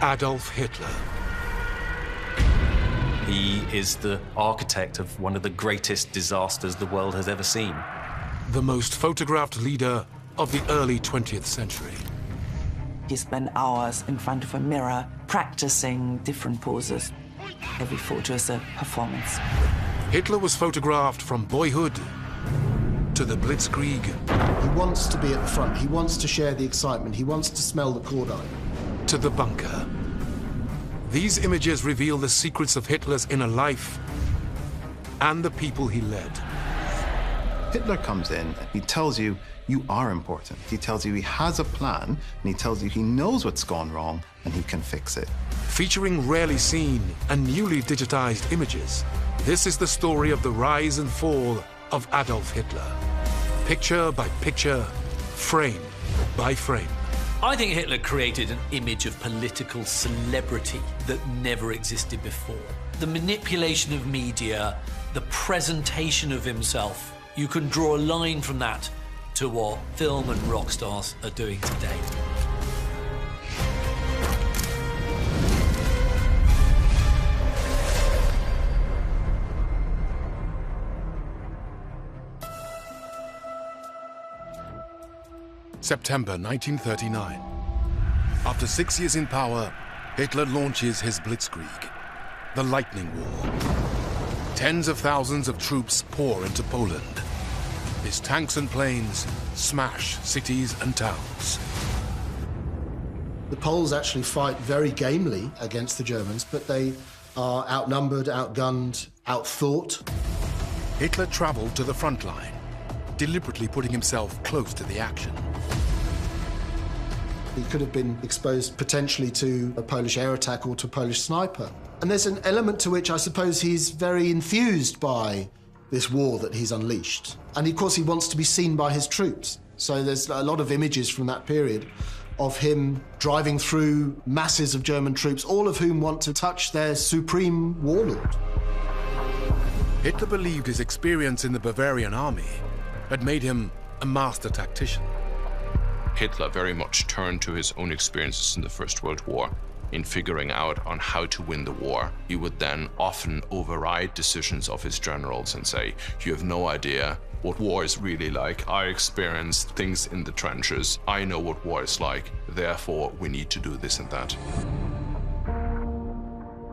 Adolf Hitler. He is the architect of one of the greatest disasters the world has ever seen. The most photographed leader of the early 20th century. He spent hours in front of a mirror practicing different poses. Every photo is a performance. Hitler was photographed from boyhood to the Blitzkrieg. He wants to be at the front. He wants to share the excitement. He wants to smell the cordite. To the bunker. These images reveal the secrets of Hitler's inner life and the people he led. Hitler comes in, he tells you you are important. He tells you he has a plan, and he tells you he knows what's gone wrong and he can fix it. Featuring rarely seen and newly digitized images, this is the story of the rise and fall of Adolf Hitler. Picture by picture, frame by frame. I think Hitler created an image of political celebrity that never existed before. The manipulation of media, the presentation of himself, you can draw a line from that to what film and rock stars are doing today. September 1939. After 6 years in power, Hitler launches his Blitzkrieg, the Lightning War. Tens of thousands of troops pour into Poland. His tanks and planes smash cities and towns. The Poles actually fight very gamely against the Germans, but they are outnumbered, outgunned, outthought. Hitler traveled to the front line, deliberately putting himself close to the action. He could have been exposed potentially to a Polish air attack or to a Polish sniper. And there's an element to which I suppose he's very enthused by this war that he's unleashed. And of course he wants to be seen by his troops. So there's a lot of images from that period of him driving through masses of German troops, all of whom want to touch their supreme warlord. Hitler believed his experience in the Bavarian army had made him a master tactician. Hitler very much turned to his own experiences in the First World War in figuring out on how to win the war. He would then often override decisions of his generals and say, you have no idea what war is really like. I experienced things in the trenches. I know what war is like. Therefore, we need to do this and that.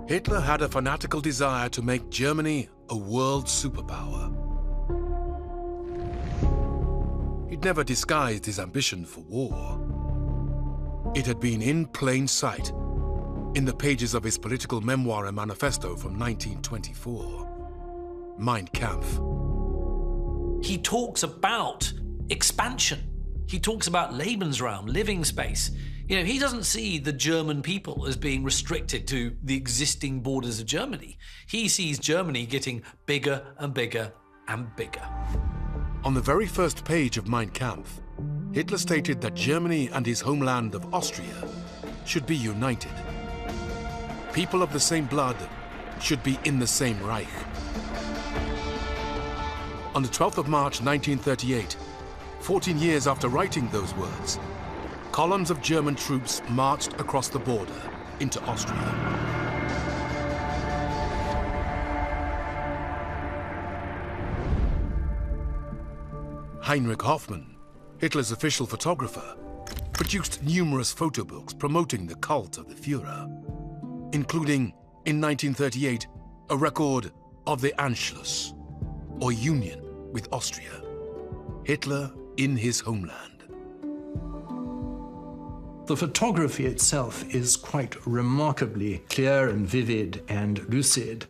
Hitler had a fanatical desire to make Germany a world superpower. He'd never disguised his ambition for war. It had been in plain sight in the pages of his political memoir and manifesto from 1924, Mein Kampf. He talks about expansion. He talks about Lebensraum, living space. You know, he doesn't see the German people as being restricted to the existing borders of Germany. He sees Germany getting bigger and bigger and bigger. On the very first page of Mein Kampf, Hitler stated that Germany and his homeland of Austria should be united. People of the same blood should be in the same Reich. On the 12th of March 1938, 14 years after writing those words, columns of German troops marched across the border into Austria. Heinrich Hoffmann, Hitler's official photographer, produced numerous photo books promoting the cult of the Führer, including, in 1938, a record of the Anschluss, or union with Austria, Hitler in his homeland. The photography itself is quite remarkably clear and vivid and lucid.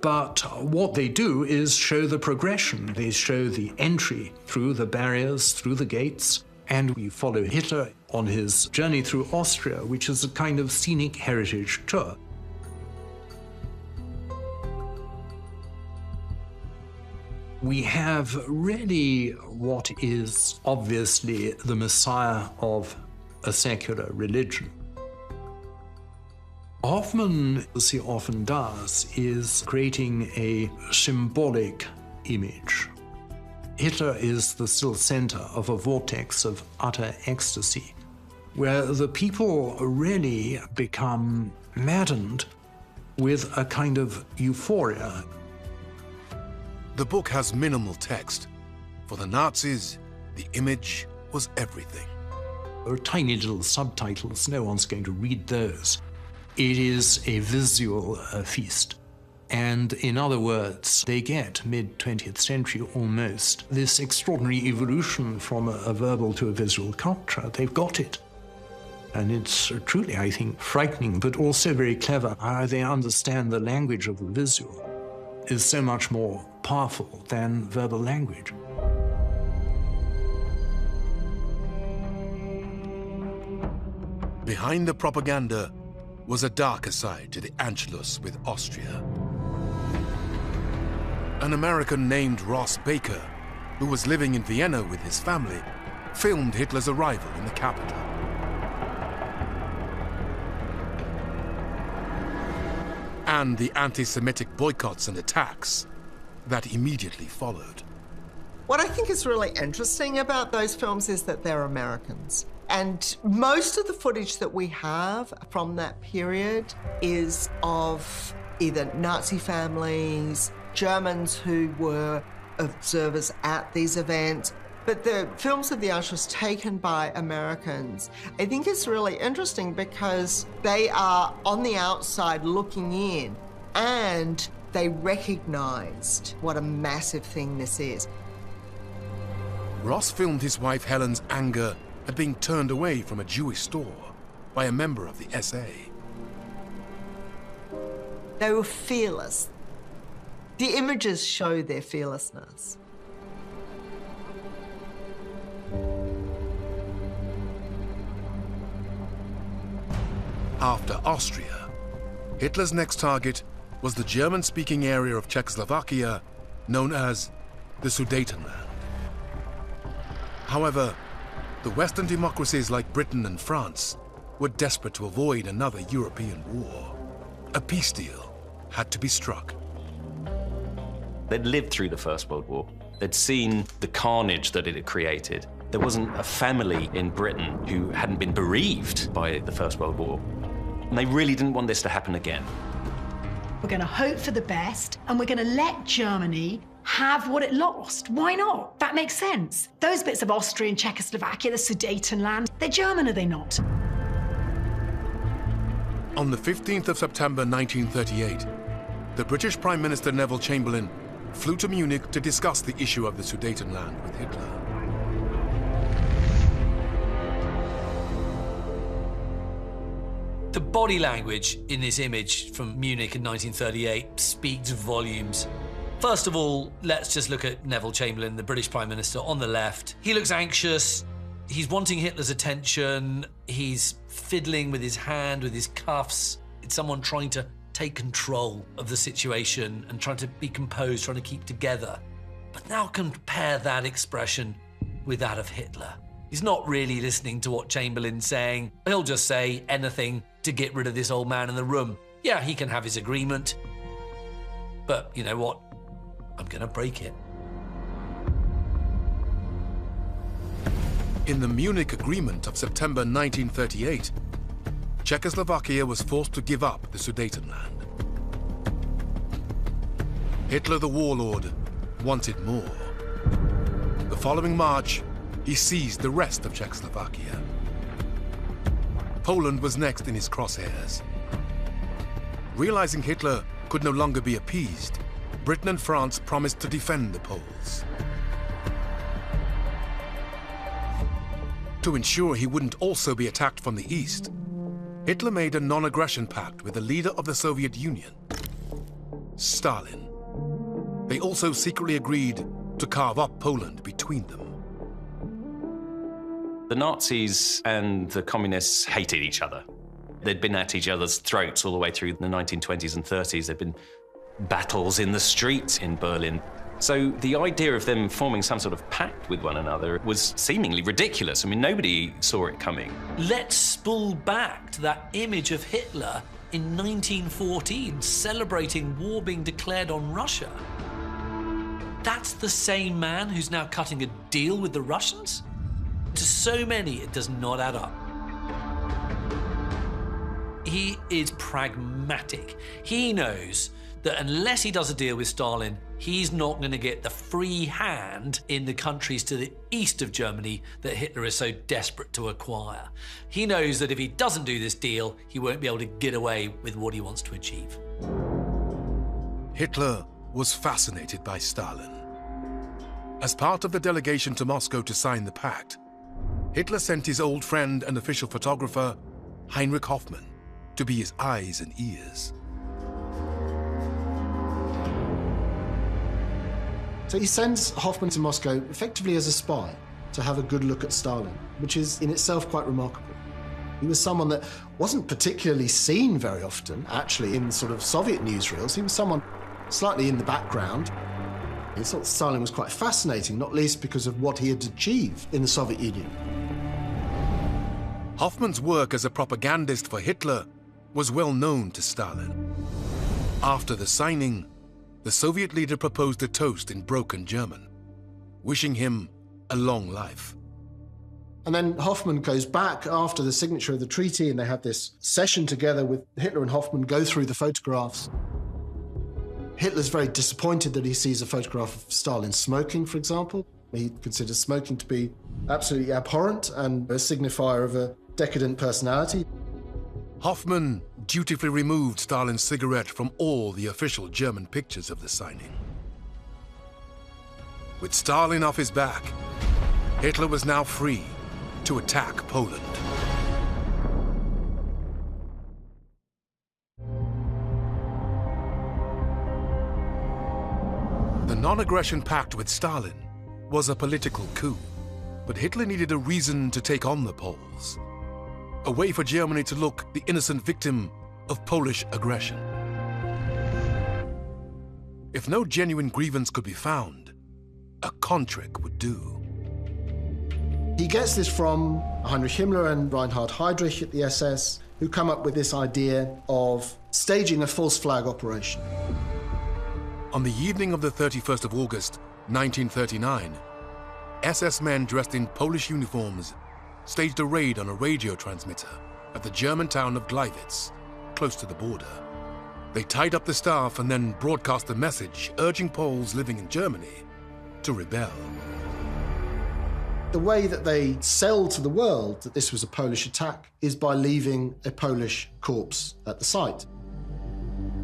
But what they do is show the progression. They show the entry through the barriers, through the gates, and we follow Hitler on his journey through Austria, which is a kind of scenic heritage tour. We have really what is obviously the Messiah of a secular religion. Hoffmann, as he often does, is creating a symbolic image. Hitler is the still center of a vortex of utter ecstasy. where the people really become maddened with a kind of euphoria. The book has minimal text. For the Nazis, the image was everything. There are tiny little subtitles. No one's going to read those. It is a visual feast. And in other words, they get, mid-20th century almost, this extraordinary evolution from a verbal to a visual culture. They've got it. And it's truly, I think, frightening, but also very clever how they understand the language of the visual is so much more powerful than verbal language. Behind the propaganda was a darker side to the Anschluss with Austria. An American named Ross Baker, who was living in Vienna with his family, filmed Hitler's arrival in the capital. And the anti-Semitic boycotts and attacks that immediately followed. What I think is really interesting about those films is that they're Americans. And most of the footage that we have from that period is of either Nazi families, Germans who were observers at these events, but the films of the Auschwitz taken by Americans, I think it's really interesting because they are on the outside looking in and they recognized what a massive thing this is. Ross filmed his wife Helen's anger at being turned away from a Jewish store by a member of the SA. They were fearless. The images show their fearlessness. After Austria, Hitler's next target was the German-speaking area of Czechoslovakia known as the Sudetenland. However, the Western democracies like Britain and France were desperate to avoid another European war. A peace deal had to be struck. They'd lived through the First World War. They'd seen the carnage that it had created. There wasn't a family in Britain who hadn't been bereaved by the First World War. And they really didn't want this to happen again. We're going to hope for the best, and we're going to let Germany have what it lost. Why not? That makes sense. Those bits of Austria and Czechoslovakia, the Sudetenland, they're German, are they not? On the 15th of September 1938, the British Prime Minister Neville Chamberlain flew to Munich to discuss the issue of the Sudetenland with Hitler. The body language in this image from Munich in 1938 speaks volumes. First of all, let's just look at Neville Chamberlain, the British Prime Minister, on the left. He looks anxious. He's wanting Hitler's attention. He's fiddling with his hand, with his cuffs. It's someone trying to take control of the situation and trying to be composed, trying to keep together. But now compare that expression with that of Hitler. He's not really listening to what Chamberlain's saying. He'll just say anything to get rid of this old man in the room. Yeah, he can have his agreement. But you know what? I'm gonna break it. In the Munich Agreement of September 1938, Czechoslovakia was forced to give up the Sudetenland. Hitler, the warlord, wanted more. The following March, he seized the rest of Czechoslovakia. Poland was next in his crosshairs. Realizing Hitler could no longer be appeased, Britain and France promised to defend the Poles. To ensure he wouldn't also be attacked from the east, Hitler made a non-aggression pact with the leader of the Soviet Union, Stalin. They also secretly agreed to carve up Poland between them. The Nazis and the communists hated each other. They'd been at each other's throats all the way through the 1920s and 30s. There'd been battles in the streets in Berlin. So the idea of them forming some sort of pact with one another was seemingly ridiculous. I mean, nobody saw it coming. Let's spool back to that image of Hitler in 1914 celebrating war being declared on Russia. That's the same man who's now cutting a deal with the Russians? To so many, it does not add up. He is pragmatic. He knows that unless he does a deal with Stalin, he's not going to get the free hand in the countries to the east of Germany that Hitler is so desperate to acquire. He knows that if he doesn't do this deal, he won't be able to get away with what he wants to achieve. Hitler was fascinated by Stalin. As part of the delegation to Moscow to sign the pact, Hitler sent his old friend and official photographer, Heinrich Hoffmann, to be his eyes and ears. So he sends Hoffmann to Moscow effectively as a spy to have a good look at Stalin, which is in itself quite remarkable. He was someone that wasn't particularly seen very often, actually, in sort of Soviet newsreels. He was someone slightly in the background. He thought Stalin was quite fascinating, not least because of what he had achieved in the Soviet Union. Hoffmann's work as a propagandist for Hitler was well known to Stalin. After the signing, the Soviet leader proposed a toast in broken German, wishing him a long life. And then Hoffmann goes back after the signature of the treaty, and they have this session together with Hitler and Hoffmann, go through the photographs. Hitler's very disappointed that he sees a photograph of Stalin smoking, for example. He considers smoking to be absolutely abhorrent and a signifier of a decadent personality. Hoffmann dutifully removed Stalin's cigarette from all the official German pictures of the signing. With Stalin off his back, Hitler was now free to attack Poland. The non-aggression pact with Stalin was a political coup, but Hitler needed a reason to take on the Poles. A way for Germany to look the innocent victim of Polish aggression. If no genuine grievance could be found, a contrick would do. He gets this from Heinrich Himmler and Reinhard Heydrich at the SS, who come up with this idea of staging a false flag operation. On the evening of the 31st of August, 1939, SS men dressed in Polish uniforms staged a raid on a radio transmitter at the German town of Gleiwitz, close to the border. They tied up the staff and then broadcast a message urging Poles living in Germany to rebel. The way that they sell to the world that this was a Polish attack is by leaving a Polish corpse at the site.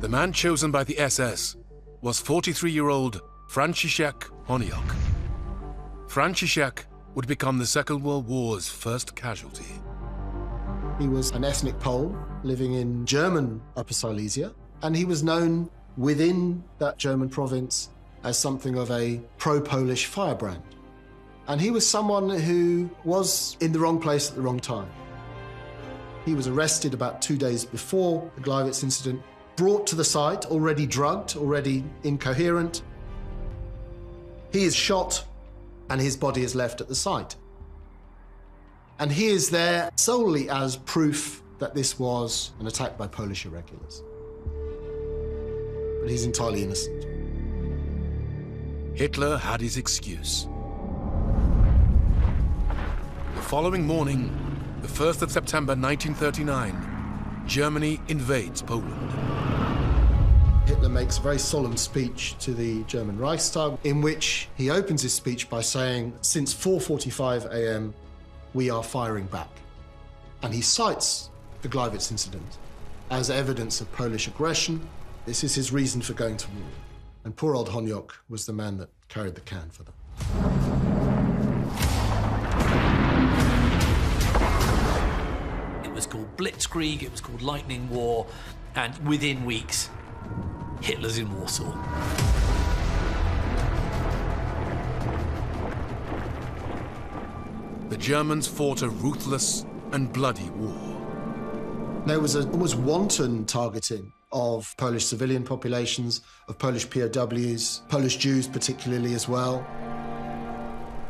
The man chosen by the SS was 43-year-old Franciszek Honiok. Franciszek would become the Second World War's first casualty. He was an ethnic Pole living in German Upper Silesia, and he was known within that German province as something of a pro-Polish firebrand. And he was someone who was in the wrong place at the wrong time. He was arrested about 2 days before the Gleiwitz incident, brought to the site, already drugged, already incoherent. He is shot, and his body is left at the site. And he is there solely as proof that this was an attack by Polish irregulars. But he's entirely innocent. Hitler had his excuse. The following morning, the 1st of September 1939, Germany invades Poland. Hitler makes a very solemn speech to the German Reichstag, in which he opens his speech by saying, since 4:45 a.m., we are firing back. And he cites the Gleiwitz incident as evidence of Polish aggression. This is his reason for going to war. And poor old Honiok was the man that carried the can for them. It was called Blitzkrieg, it was called Lightning War, and within weeks, Hitler's in Warsaw. The Germans fought a ruthless and bloody war. There was almost wanton targeting of Polish civilian populations, of Polish POWs, Polish Jews particularly as well.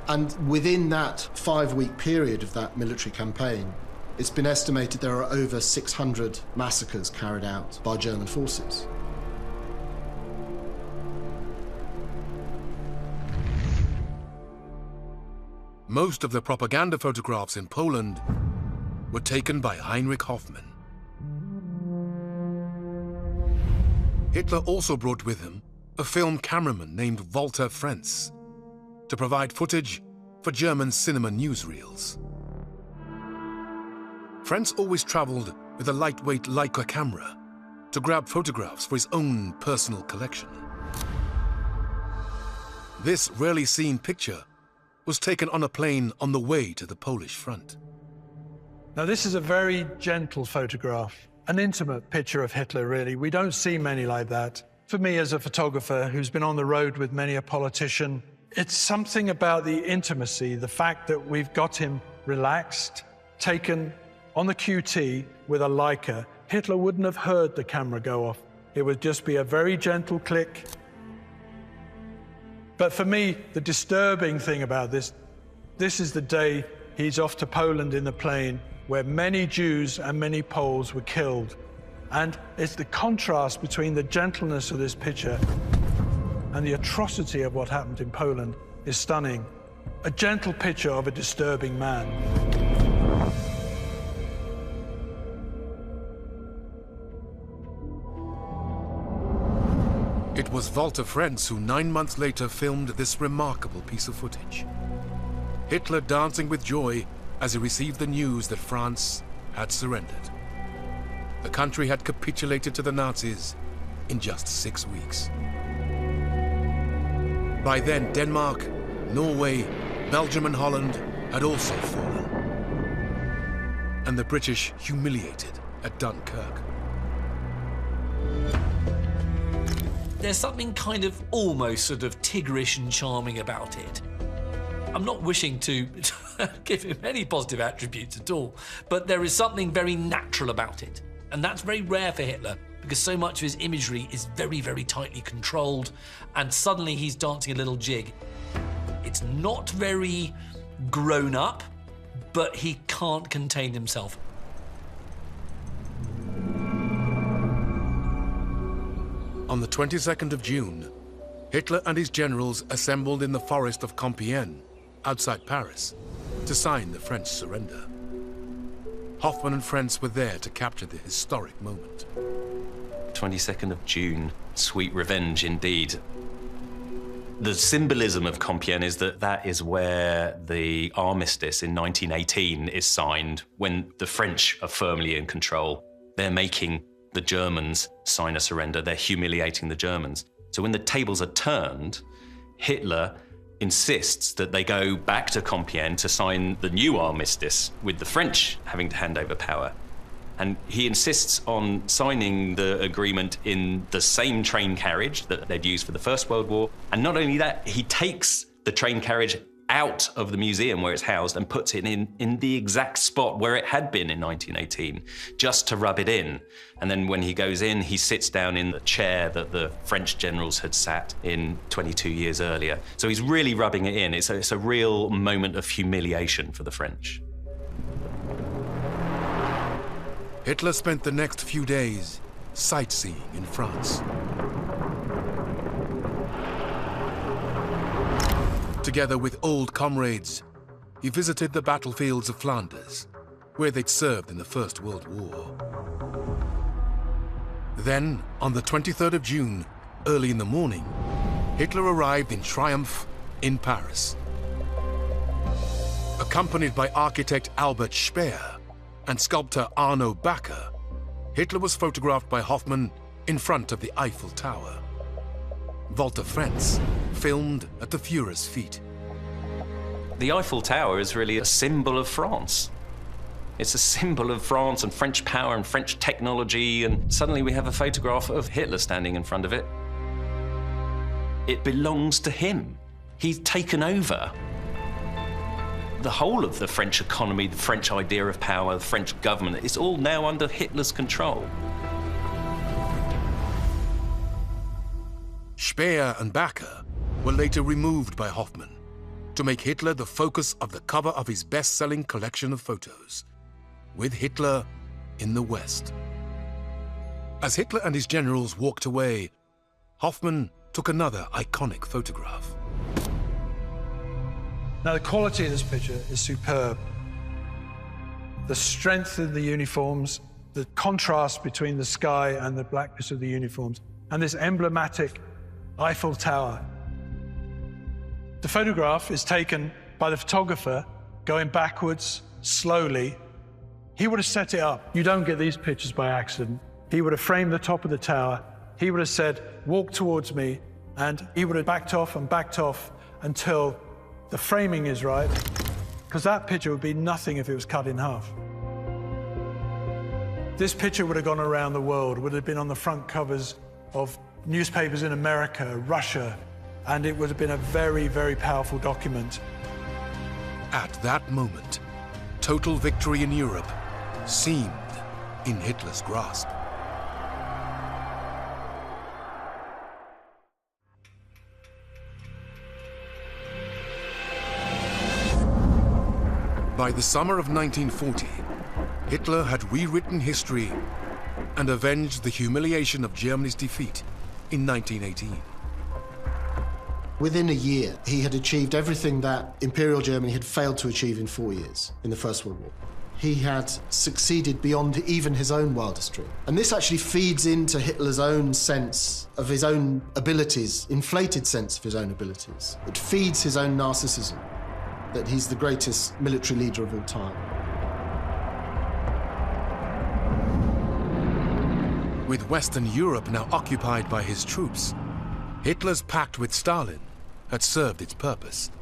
And within that 5-week period of that military campaign, it's been estimated there are over 600 massacres carried out by German forces. Most of the propaganda photographs in Poland were taken by Heinrich Hoffmann. Hitler also brought with him a film cameraman named Walter Frenz to provide footage for German cinema newsreels. Frenz always traveled with a lightweight Leica camera to grab photographs for his own personal collection. This rarely seen picture was taken on a plane on the way to the Polish front. Now, this is a very gentle photograph, an intimate picture of Hitler, really. We don't see many like that. For me, as a photographer who's been on the road with many a politician, it's something about the intimacy, the fact that we've got him relaxed, taken on the QT with a Leica. Hitler wouldn't have heard the camera go off. It would just be a very gentle click. But for me, the disturbing thing about this is the day he's off to Poland in the plane, where many Jews and many Poles were killed. And it's the contrast between the gentleness of this picture and the atrocity of what happened in Poland is stunning. A gentle picture of a disturbing man. It was Walter Frenz who 9 months later filmed this remarkable piece of footage. Hitler dancing with joy as he received the news that France had surrendered. The country had capitulated to the Nazis in just 6 weeks. By then, Denmark, Norway, Belgium and Holland had also fallen. And the British humiliated at Dunkirk. There's something kind of almost sort of Tigrish and charming about it. I'm not wishing to give him any positive attributes at all, but there is something very natural about it. And that's very rare for Hitler, because so much of his imagery is very, very tightly controlled, and suddenly he's dancing a little jig. It's not very grown up, but he can't contain himself. On the 22nd of June, Hitler and his generals assembled in the forest of Compiègne, outside Paris, to sign the French surrender. Hoffmann and Frenz were there to capture the historic moment. 22nd of June, sweet revenge indeed. The symbolism of Compiègne is that is where the armistice in 1918 is signed, when the French are firmly in control. They're making the Germans sign a surrender. They're humiliating the Germans. So when the tables are turned, Hitler insists that they go back to Compiègne to sign the new armistice, with the French having to hand over power. And he insists on signing the agreement in the same train carriage that they'd used for the First World War. And not only that, he takes the train carriage out of the museum where it's housed and puts it in the exact spot where it had been in 1918, just to rub it in. And then when he goes in, he sits down in the chair that the French generals had sat in 22 years earlier. So he's really rubbing it in. It's a real moment of humiliation for the French. Hitler spent the next few days sightseeing in France. Together with old comrades, he visited the battlefields of Flanders, where they'd served in the First World War. Then, on the 23rd of June, early in the morning, Hitler arrived in triumph in Paris. Accompanied by architect Albert Speer and sculptor Arno Backer, Hitler was photographed by Hoffmann in front of the Eiffel Tower. Walter Frenz filmed at the Führer's feet. The Eiffel Tower is really a symbol of France. It's a symbol of France and French power and French technology, and suddenly we have a photograph of Hitler standing in front of it. It belongs to him. He's taken over the whole of the French economy, the French idea of power, the French government. It's all now under Hitler's control. Speer and Backer were later removed by Hoffmann to make Hitler the focus of the cover of his best-selling collection of photos, with Hitler in the West. As Hitler and his generals walked away, Hoffmann took another iconic photograph. Now, the quality of this picture is superb. The strength of the uniforms, the contrast between the sky and the blackness of the uniforms, and this emblematic Eiffel Tower. The photograph is taken by the photographer going backwards, slowly. He would have set it up. You don't get these pictures by accident. He would have framed the top of the tower. He would have said, walk towards me, and he would have backed off until the framing is right, because that picture would be nothing if it was cut in half. This picture would have gone around the world, would have been on the front covers of newspapers in America, Russia, and it would have been a very, very powerful document. At that moment, total victory in Europe seemed in Hitler's grasp. By the summer of 1940, Hitler had rewritten history and avenged the humiliation of Germany's defeat in 1918. Within a year, he had achieved everything that Imperial Germany had failed to achieve in 4 years in the First World War. He had succeeded beyond even his own wildest dream. And this actually feeds into Hitler's own sense of his own abilities, inflated sense of his own abilities. It feeds his own narcissism, that he's the greatest military leader of all time. With Western Europe now occupied by his troops, Hitler's pact with Stalin had served its purpose.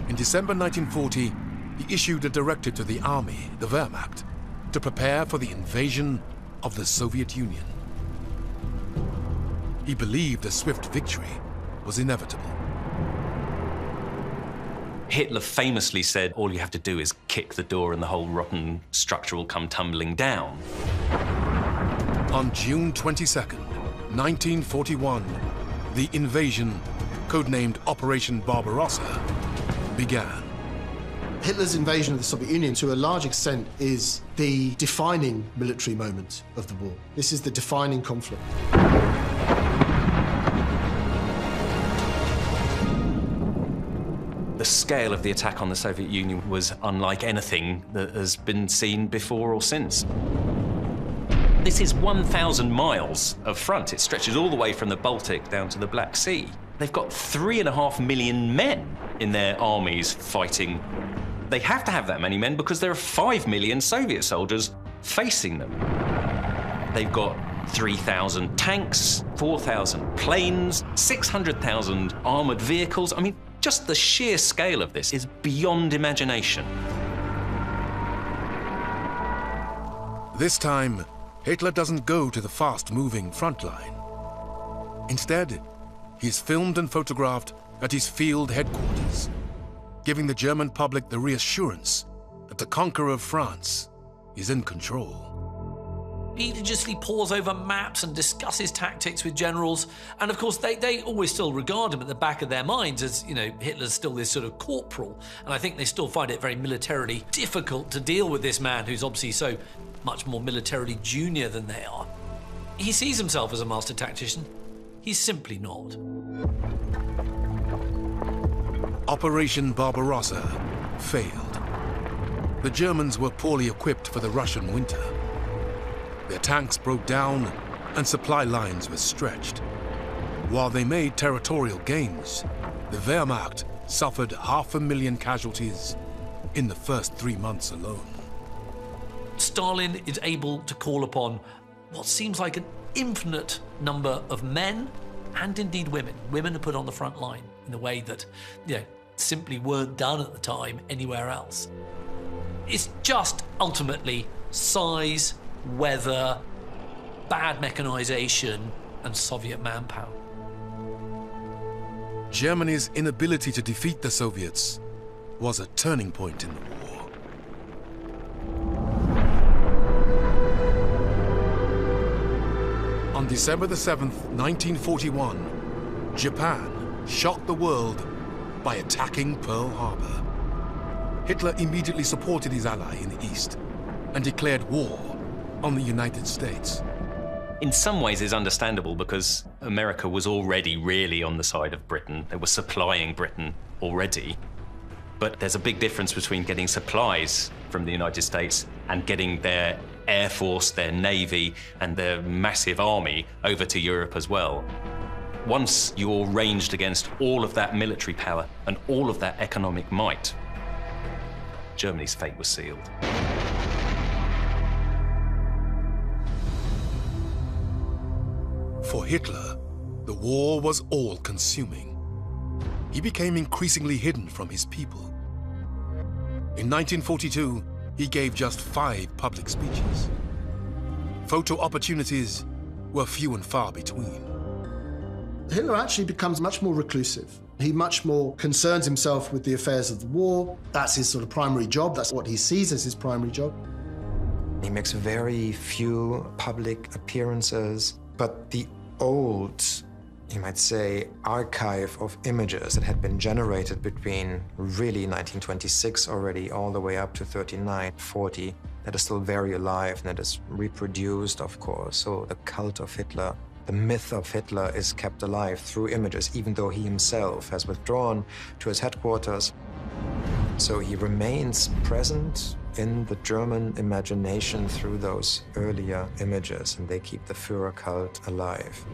In December 1940, he issued a directive to the army, the Wehrmacht, to prepare for the invasion of the Soviet Union. He believed a swift victory was inevitable. Hitler famously said, all you have to do is kick the door and the whole rotten structure will come tumbling down. On June 22nd, 1941, the invasion, codenamed Operation Barbarossa, began. Hitler's invasion of the Soviet Union, to a large extent, is the defining military moment of the war. This is the defining conflict. The scale of the attack on the Soviet Union was unlike anything that has been seen before or since. This is 1,000 miles of front. It stretches all the way from the Baltic down to the Black Sea. They've got 3.5 million men in their armies fighting. They have to have that many men because there are 5 million Soviet soldiers facing them. They've got 3,000 tanks, 4,000 planes, 600,000 armored vehicles. I mean, just the sheer scale of this is beyond imagination. This time, Hitler doesn't go to the fast-moving front line. Instead, he's filmed and photographed at his field headquarters, giving the German public the reassurance that the conqueror of France is in control. He religiously pores over maps and discusses tactics with generals, and of course they always still regard him at the back of their minds as, you know, Hitler's still this sort of corporal, and I think they still find it very militarily difficult to deal with this man who's obviously so much more militarily junior than they are. He sees himself as a master tactician. He's simply not. Operation Barbarossa failed. The Germans were poorly equipped for the Russian winter. Their tanks broke down and supply lines were stretched. While they made territorial gains, the Wehrmacht suffered 500,000 casualties in the first 3 months alone. Stalin is able to call upon what seems like an infinite number of men and indeed women. Women are put on the front line in a way that, you know, simply weren't done at the time anywhere else. It's just ultimately size, weather, bad mechanization, and Soviet manpower. Germany's inability to defeat the Soviets was a turning point in the war. On December the 7th, 1941, Japan shocked the world by attacking Pearl Harbor. Hitler immediately supported his ally in the East and declared war on the United States. In some ways, it's understandable because America was already really on the side of Britain. They were supplying Britain already. But there's a big difference between getting supplies from the United States and getting their air force, their navy, and their massive army over to Europe as well. Once you're ranged against all of that military power and all of that economic might, Germany's fate was sealed. For Hitler, the war was all-consuming. He became increasingly hidden from his people. In 1942, he gave just 5 public speeches. Photo opportunities were few and far between. Hitler actually becomes much more reclusive. He much more concerns himself with the affairs of the war. That's his sort of primary job. That's what he sees as his primary job. He makes very few public appearances, but the old, you might say, archive of images that had been generated between really 1926 already all the way up to 39, 40, that is still very alive and that is reproduced, of course. So the cult of Hitler, the myth of Hitler is kept alive through images, even though he himself has withdrawn to his headquarters. So he remains present in the German imagination through those earlier images, and they keep the Führer cult alive.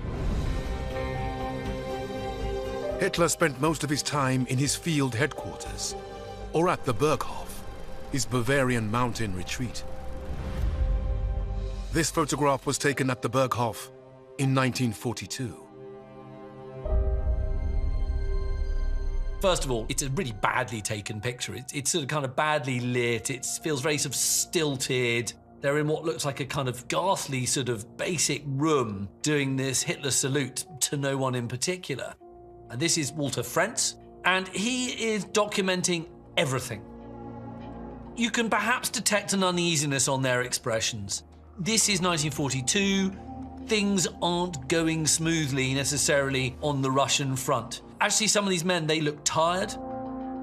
Hitler spent most of his time in his field headquarters, or at the Berghof, his Bavarian mountain retreat. This photograph was taken at the Berghof in 1942. First of all, it's a really badly taken picture. It's sort of kind of badly lit. It feels very sort of stilted. They're in what looks like a kind of ghastly sort of basic room doing this Hitler salute to no one in particular. And this is Walter Frentz, and he is documenting everything. You can perhaps detect an uneasiness on their expressions. This is 1942. Things aren't going smoothly necessarily on the Russian front. Actually, some of these men, they look tired.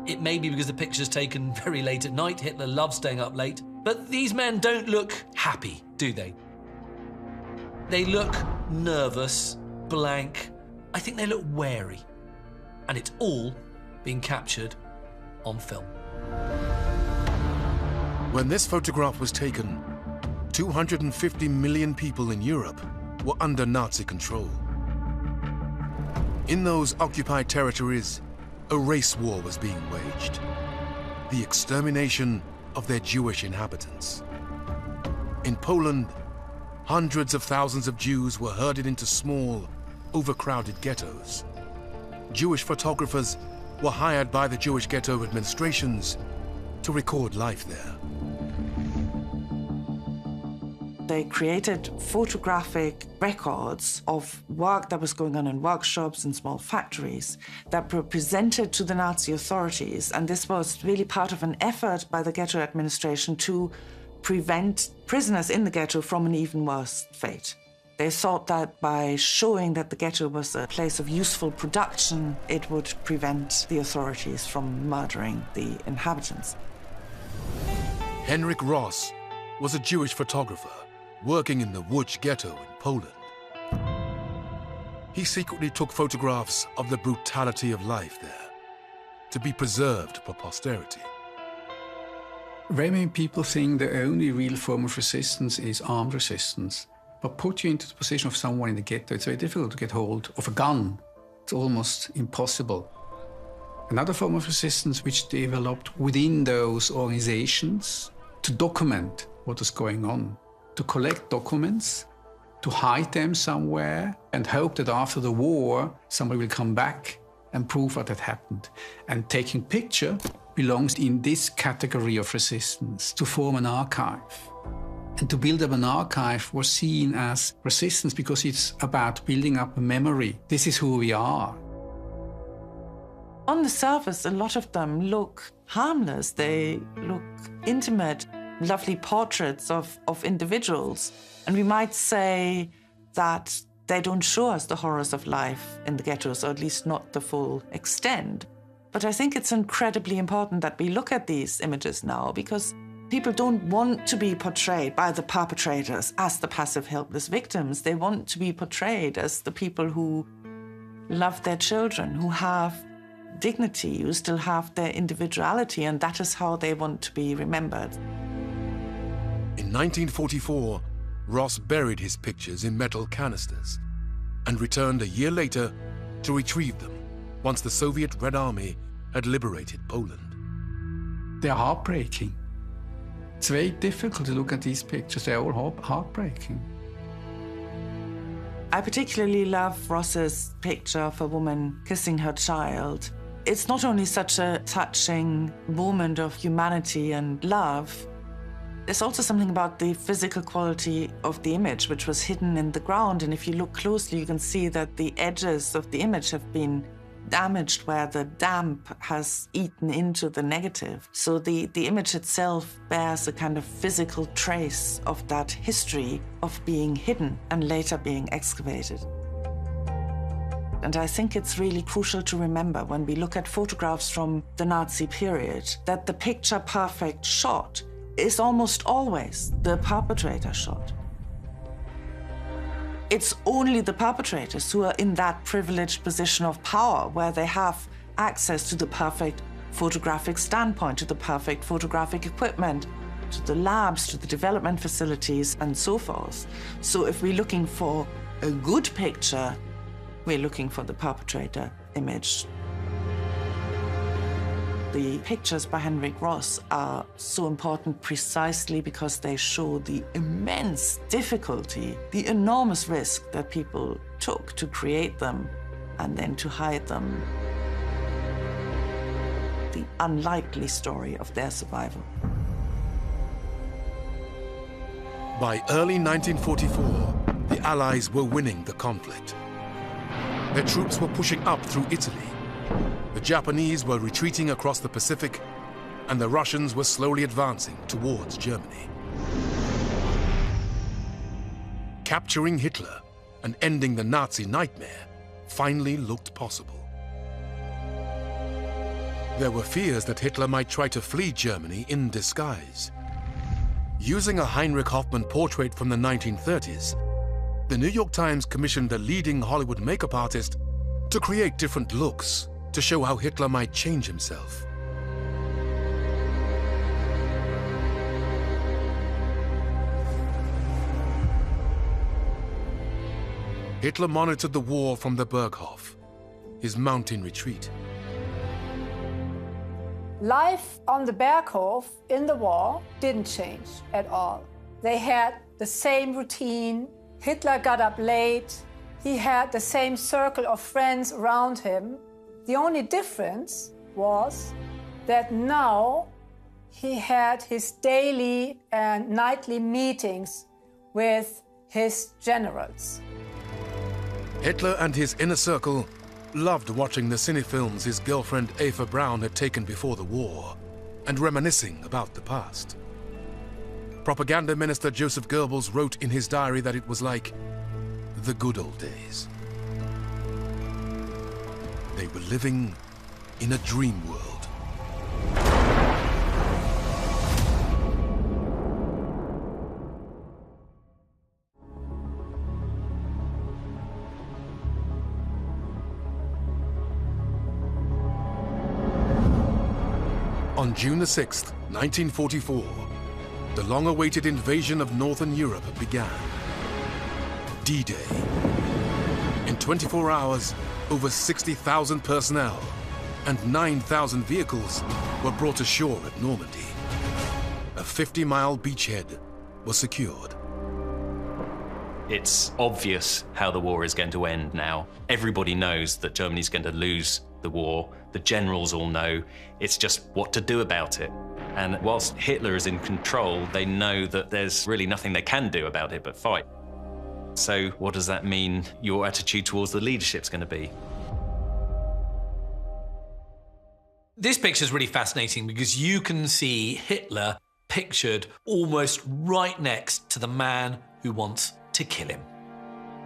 It may be because the picture's taken very late at night. Hitler loves staying up late. But these men don't look happy, do they? They look nervous, blank. I think they look wary. And it's all being captured on film. When this photograph was taken, 250 million people in Europe were under Nazi control. In those occupied territories, a race war was being waged. The extermination of their Jewish inhabitants. In Poland, hundreds of thousands of Jews were herded into small, overcrowded ghettos. Jewish photographers were hired by the Jewish ghetto administrations to record life there. They created photographic records of work that was going on in workshops and small factories that were presented to the Nazi authorities. And this was really part of an effort by the ghetto administration to prevent prisoners in the ghetto from an even worse fate. They thought that by showing that the ghetto was a place of useful production, it would prevent the authorities from murdering the inhabitants. Henrik Ross was a Jewish photographer working in the Łódź ghetto in Poland. He secretly took photographs of the brutality of life there to be preserved for posterity. Very many people think the only real form of resistance is armed resistance. But put you into the position of someone in the ghetto, it's very difficult to get hold of a gun. It's almost impossible. Another form of resistance which developed within those organizations to document what is going on, to collect documents, to hide them somewhere and hope that after the war somebody will come back and prove what had happened. And taking picture belongs in this category of resistance, to form an archive. And to build up an archive was seen as resistance because it's about building up a memory. This is who we are. On the surface, a lot of them look harmless. They look intimate, lovely portraits of individuals. And we might say that they don't show us the horrors of life in the ghettos, or at least not the full extent. But I think it's incredibly important that we look at these images now, because people don't want to be portrayed by the perpetrators as the passive, helpless victims. They want to be portrayed as the people who love their children, who have dignity, who still have their individuality, and that is how they want to be remembered. In 1944, Ross buried his pictures in metal canisters and returned a year later to retrieve them once the Soviet Red Army had liberated Poland. They're heartbreaking. It's very difficult to look at these pictures. They're all heartbreaking. I particularly love Ross's picture of a woman kissing her child. It's not only such a touching moment of humanity and love, there's also something about the physical quality of the image, which was hidden in the ground. And if you look closely, you can see that the edges of the image have been damaged where the damp has eaten into the negative. So the image itself bears a kind of physical trace of that history of being hidden and later being excavated. And I think it's really crucial to remember when we look at photographs from the Nazi period that the picture-perfect shot is almost always the perpetrator shot. It's only the perpetrators who are in that privileged position of power where they have access to the perfect photographic standpoint, to the perfect photographic equipment, to the labs, to the development facilities, and so forth. So if we're looking for a good picture, we're looking for the perpetrator image. The pictures by Henrik Ross are so important precisely because they show the immense difficulty, the enormous risk that people took to create them and then to hide them. The unlikely story of their survival. By early 1944, the Allies were winning the conflict. Their troops were pushing up through Italy. The Japanese were retreating across the Pacific, and the Russians were slowly advancing towards Germany. Capturing Hitler and ending the Nazi nightmare finally looked possible. There were fears that Hitler might try to flee Germany in disguise. Using a Heinrich Hoffmann portrait from the 1930s, the New York Times commissioned a leading Hollywood makeup artist to create different looks to show how Hitler might change himself. Hitler monitored the war from the Berghof, his mountain retreat. Life on the Berghof in the war didn't change at all. They had the same routine. Hitler got up late. He had the same circle of friends around him. The only difference was that now he had his daily and nightly meetings with his generals. Hitler and his inner circle loved watching the cinefilms his girlfriend Eva Braun had taken before the war and reminiscing about the past. Propaganda Minister Joseph Goebbels wrote in his diary that it was like the good old days. They were living in a dream world. On June the 6th, 1944, the long-awaited invasion of Northern Europe began. D-Day. In 24 hours, over 60,000 personnel and 9,000 vehicles were brought ashore at Normandy. A 50-mile beachhead was secured. It's obvious how the war is going to end now. Everybody knows that Germany's going to lose the war. The generals all know. It's just what to do about it. And whilst Hitler is in control, they know that there's really nothing they can do about it but fight. So what does that mean your attitude towards the leadership's going to be? This picture is really fascinating because you can see Hitler pictured almost right next to the man who wants to kill him.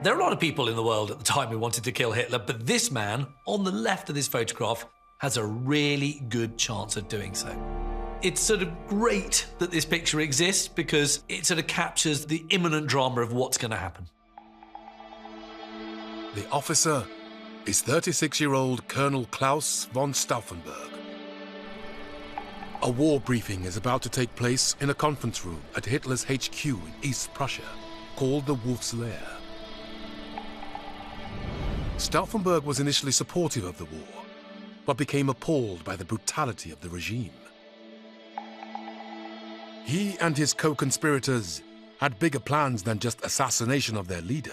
There are a lot of people in the world at the time who wanted to kill Hitler, but this man on the left of this photograph has a really good chance of doing so. It's sort of great that this picture exists because it sort of captures the imminent drama of what's going to happen. The officer is 36-year-old Colonel Klaus von Stauffenberg. A war briefing is about to take place in a conference room at Hitler's HQ in East Prussia, called the Wolf's Lair. Stauffenberg was initially supportive of the war, but became appalled by the brutality of the regime. He and his co-conspirators had bigger plans than just assassination of their leader.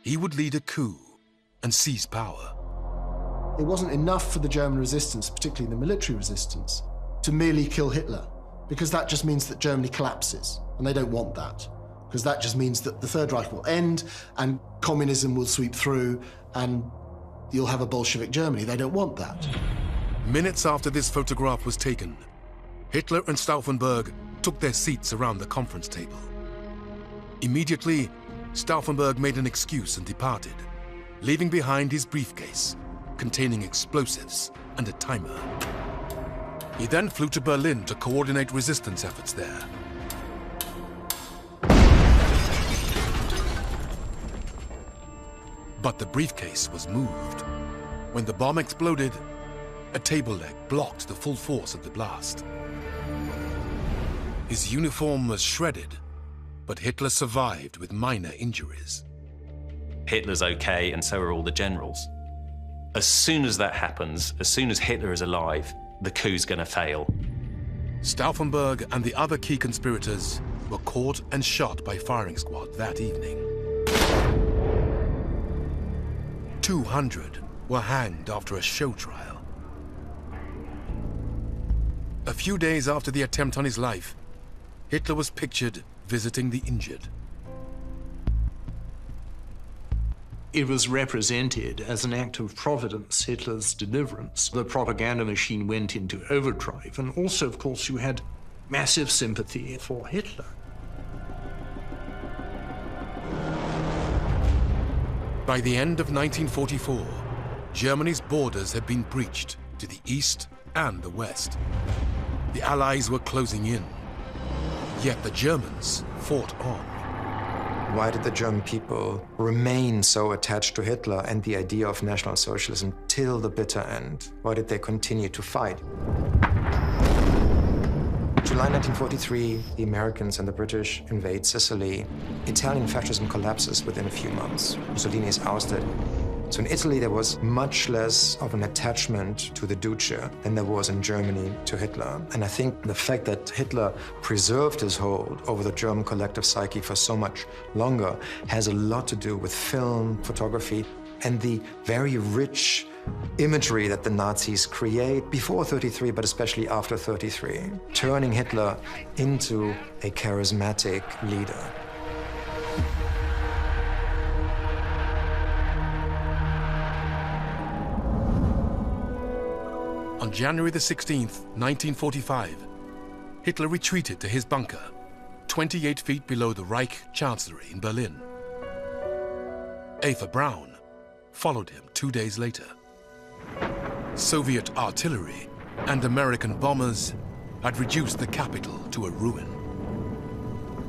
He would lead a coup and seize power. It wasn't enough for the German resistance, particularly the military resistance, to merely kill Hitler, because that just means that Germany collapses, and they don't want that, because that just means that the Third Reich will end and communism will sweep through and you'll have a Bolshevik Germany. They don't want that. Minutes after this photograph was taken, Hitler and Stauffenberg took their seats around the conference table. Immediately, Stauffenberg made an excuse and departed, leaving behind his briefcase containing explosives and a timer. He then flew to Berlin to coordinate resistance efforts there. But the briefcase was moved. When the bomb exploded, a table leg blocked the full force of the blast. His uniform was shredded, but Hitler survived with minor injuries. Hitler's okay, and so are all the generals. As soon as that happens, as soon as Hitler is alive, the coup's going to fail. Stauffenberg and the other key conspirators were caught and shot by firing squad that evening. 200 were hanged after a show trial. A few days after the attempt on his life, Hitler was pictured visiting the injured. It was represented as an act of providence, Hitler's deliverance. The propaganda machine went into overdrive, and also, of course, you had massive sympathy for Hitler. By the end of 1944, Germany's borders had been breached to the east and the west. The Allies were closing in, yet the Germans fought on. Why did the German people remain so attached to Hitler and the idea of National Socialism till the bitter end? Why did they continue to fight? July 1943, the Americans and the British invade Sicily. Italian fascism collapses within a few months. Mussolini is ousted. So in Italy, there was much less of an attachment to the Duce than there was in Germany to Hitler. And I think the fact that Hitler preserved his hold over the German collective psyche for so much longer has a lot to do with film, photography, and the very rich imagery that the Nazis create before 33, but especially after 33, turning Hitler into a charismatic leader. On January the 16th, 1945, Hitler retreated to his bunker, 28 feet below the Reich Chancellery in Berlin. Eva Braun followed him 2 days later. Soviet artillery and American bombers had reduced the capital to a ruin.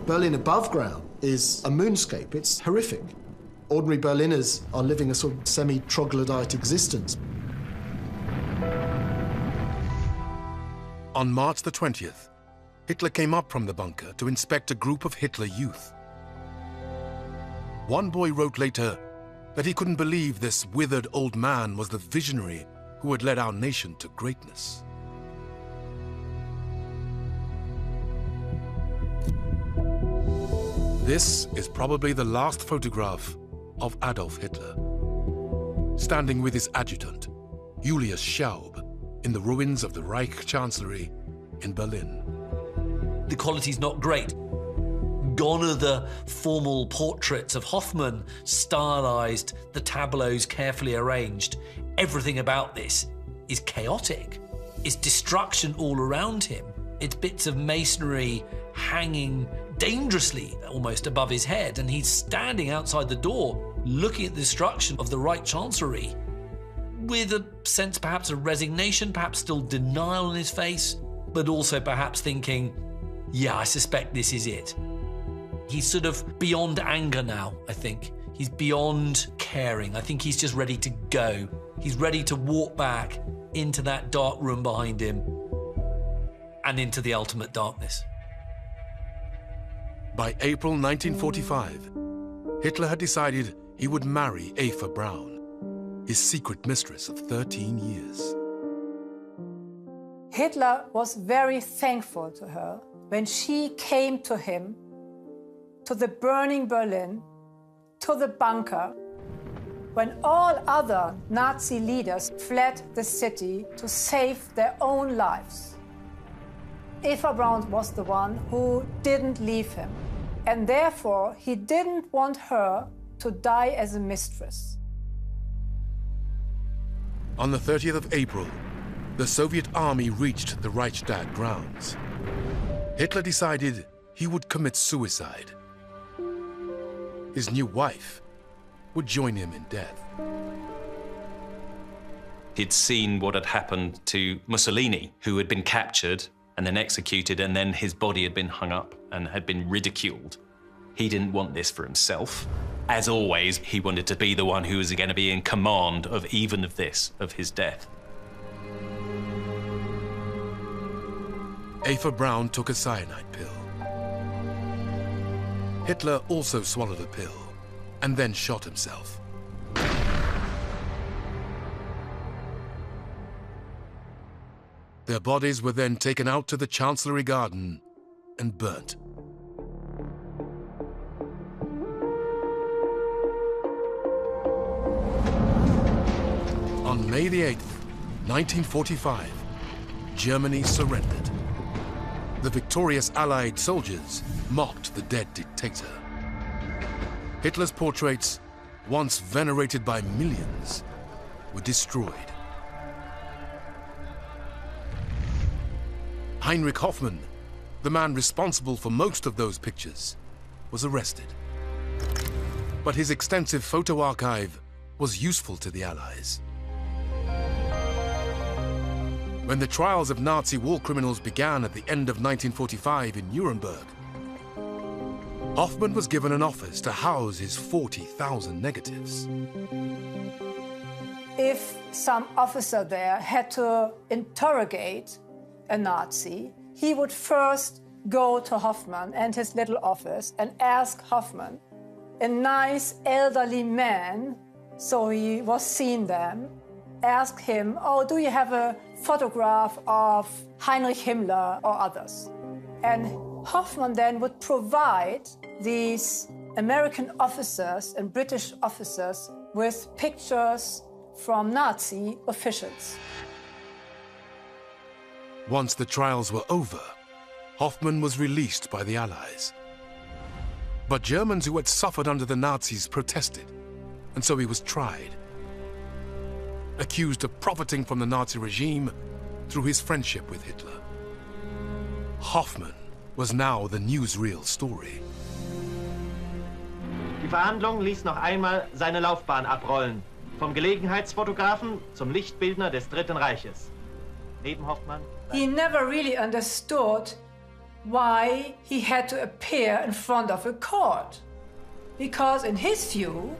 Berlin above ground is a moonscape. It's horrific. Ordinary Berliners are living a sort of semi-troglodyte existence. On March the 20th, Hitler came up from the bunker to inspect a group of Hitler youth. One boy wrote later that he couldn't believe this withered old man was the visionary who had led our nation to greatness. This is probably the last photograph of Adolf Hitler, standing with his adjutant, Julius Schaub, in the ruins of the Reich Chancellery in Berlin. The quality's not great. Gone are the formal portraits of Hoffmann, stylized, the tableaus carefully arranged. Everything about this is chaotic. It's destruction all around him. It's bits of masonry hanging dangerously almost above his head, and he's standing outside the door looking at the destruction of the Reich Chancellery with a sense perhaps of resignation, perhaps still denial on his face, but also perhaps thinking, yeah, I suspect this is it. He's sort of beyond anger now, I think. He's beyond caring. I think he's just ready to go. He's ready to walk back into that dark room behind him and into the ultimate darkness. By April 1945, Hitler had decided he would marry Eva Braun, his secret mistress of 13 years. Hitler was very thankful to her when she came to him, to the burning Berlin, to the bunker, when all other Nazi leaders fled the city to save their own lives. Eva Braun was the one who didn't leave him, and therefore he didn't want her to die as a mistress. On the 30th of April, the Soviet army reached the Reichstag grounds. Hitler decided he would commit suicide. His new wife would join him in death. He'd seen what had happened to Mussolini, who had been captured and then executed, and then his body had been hung up and had been ridiculed. He didn't want this for himself. As always, he wanted to be the one who was going to be in command of even of this, of his death. Eva Braun took a cyanide pill. Hitler also swallowed a pill and then shot himself. Their bodies were then taken out to the Chancellery Garden and burnt. On May the 8th, 1945, Germany surrendered. The victorious Allied soldiers mocked the dead dictator. Hitler's portraits, once venerated by millions, were destroyed. Heinrich Hoffmann, the man responsible for most of those pictures, was arrested. But his extensive photo archive was useful to the Allies. When the trials of Nazi war criminals began at the end of 1945 in Nuremberg, Hoffmann was given an office to house his 40,000 negatives. If some officer there had to interrogate a Nazi, he would first go to Hoffmann and his little office and ask Hoffmann, a nice elderly man, so he was seen then, ask him, oh, do you have a photograph of Heinrich Himmler or others? And Hoffmann then would provide these American officers and British officers with pictures from Nazi officials. Once the trials were over, Hoffmann was released by the Allies. But Germans who had suffered under the Nazis protested, and so he was tried. Accused of profiting from the Nazi regime through his friendship with Hitler. Hoffmann was now the newsreel story. Die Verhandlung ließ noch einmal seine Laufbahn abrollen. Vom Gelegenheitsfotografen zum Lichtbildner des Dritten Reiches. Neben Hoffmann... He never really understood why he had to appear in front of a court. Because in his view,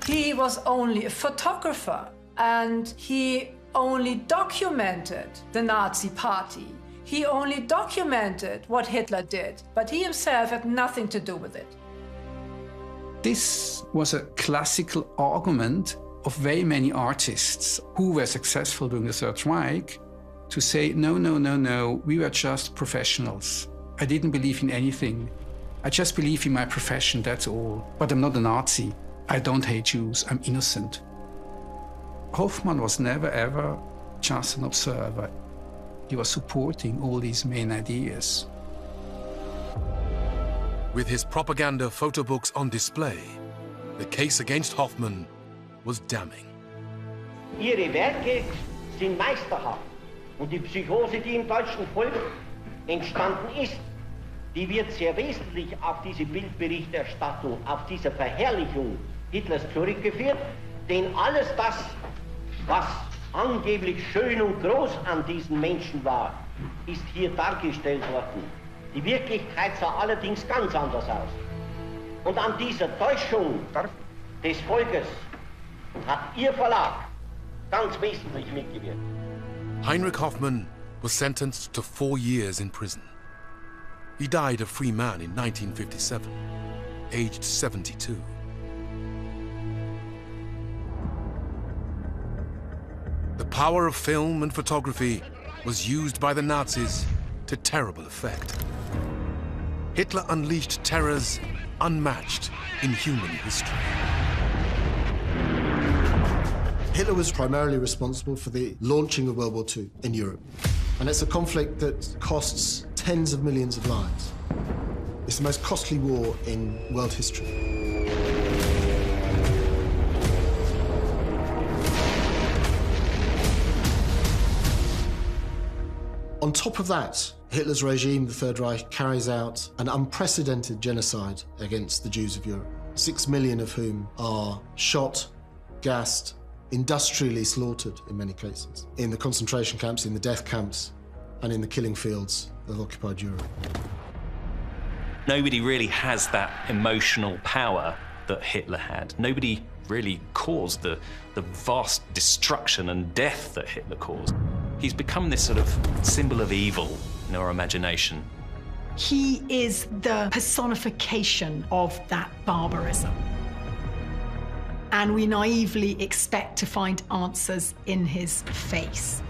he was only a photographer. And he only documented the Nazi party. He only documented what Hitler did, but he himself had nothing to do with it. This was a classical argument of very many artists who were successful during the Third Reich to say, no, no, no, no, we were just professionals. I didn't believe in anything. I just believe in my profession, that's all. But I'm not a Nazi. I don't hate Jews, I'm innocent. Hoffmann was never ever just an observer. He was supporting all these main ideas. With his propaganda photo books on display, the case against Hoffmann was damning. Ihre Werke sind meisterhaft und die Psychose, die im deutschen Volk entstanden ist, die wird sehr wesentlich auf diese Bildberichterstattung, auf diese Verherrlichung Hitlers zurückgeführt, denn alles das, was angeblich schön und groß an diesen Menschen war, ist hier dargestellt worden. Die Wirklichkeit sah allerdings ganz anders aus. Und an dieser Täuschung des Volkes hat Ihr Verlag ganz wesentlich mitgewirkt. Heinrich Hoffmann was sentenced to 4 years in prison. He died a free man in 1957, aged 72. The power of film and photography was used by the Nazis to terrible effect. Hitler unleashed terrors unmatched in human history. Hitler was primarily responsible for the launching of World War II in Europe. And it's a conflict that costs tens of millions of lives. It's the most costly war in world history. On top of that, Hitler's regime, the Third Reich, carries out an unprecedented genocide against the Jews of Europe, 6 million of whom are shot, gassed, industrially slaughtered in many cases, in the concentration camps, in the death camps, and in the killing fields of occupied Europe. Nobody really has that emotional power that Hitler had. Nobody really caused the vast destruction and death that Hitler caused. He's become this sort of symbol of evil in our imagination. He is the personification of that barbarism. And we naively expect to find answers in his face.